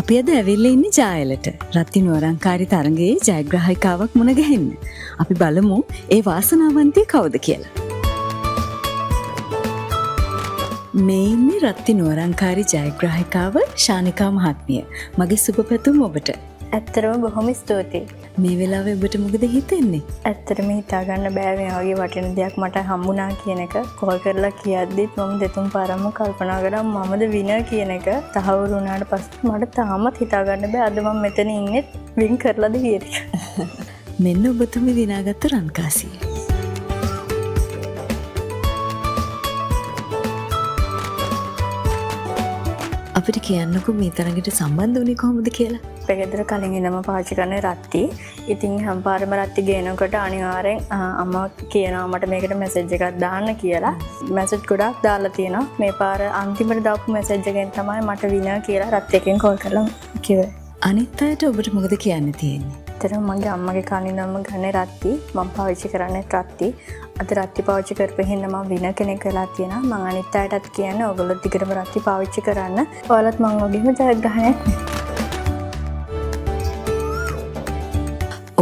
අපි අද ඇවිල්ලා ඉන්නේ ජායලට. රත්ති නුවරංකාරී තරඟයේ ජයග්‍රාහිකාවක් මුණ ගැහෙන්න. අපි බලමු ඒ වාසනාවන්තය කවුද කියලා. මේ ඉන්නේ රත්ති නුවරංකාරී ජයග්‍රාහිකාව ශානිකා මහත්මිය. මගේ සුබ පැතුම් ඔබට. ඇත්තටම බොහොම ස්තුතියි. මේ වෙලාවේ ඔබට මොකද හිතෙන්නේ? ඇත්තටම හිතා ගන්න බෑ මේ වගේ වටින දෙයක් මට හම්බුණා කියන එක. කෝල් කරලා කියද්දිත් මම දෙතුන් පාරක්ම කල්පනා කරා මමද විනර් කියන එක. තහවුරු වුණාට පස්සේ මට තාමත් හිතා ගන්න බෑ අද මම මෙතන ඉන්නේ වින් කරලාද කියන එක. මෙන්න ඔබතුමි දිනාගත්ත රන්කාසිය. අපිට කියන්නකෝ මේ තරඟට සම්බන්ධ වුණේ කොහොමද කියලා? අපේ ගෙදර කලින් ඉඳන්ම පාවිච්චි කරන රත්ති. ඉතින් හැමපාරම රත්ති ගේනකොට අනිවාර්යෙන් අම්මා කියනවා මට මේකට මැසේජ් එකක් දාන්න කියලා. මැසේජ් ගොඩක් දාලා තියෙනවා. මේ පාර අන්තිමට දාපු මැසේජ් එකෙන් තමයි මට විනර් කියලා රත්ති එකෙන් කෝල් කරලා කිව්වේ. අනිත් අයට ඔබට මොකද කියන්න තියෙන්නේ? ඇත්තටම මගේ අම්මගේ කලින් ඉඳන්ම ගන්නේ රත්ති. මම පාවිච්චි කරන්නේ රත්ති. අද රත්ති පාවිච්චි කරපු හින්දා මම විනර් කෙනෙක් වෙලා තියෙනවා. මම අනිත් අයටත් කියන්නේ ඔයගොල්ලෝ දිගටම රත්ති පාවිච්චි කරන්න. ඔයාලත් මම වගේම ජයග්‍රහණයක්.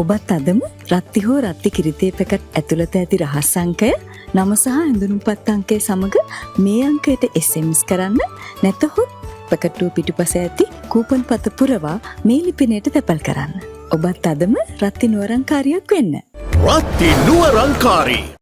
ඔබත් අදම රත්ති හෝ රත්ති කිරිතේ පැකට් ඇතුළත ඇති රහස් අංකය නම සහ ඇඳුනුම්පත් අංකය සමග මේ අංකයට SMS කරන්න. නැතහොත් පැකට්ටුව පිටුපස ඇති කූපන් පත පුරවා මේ ලිපිනයට තැපල් කරන්න. ඔබත් අදම රත්ති නුවරංකාරියක් වෙන්න. රත්ති නුවරංකාරී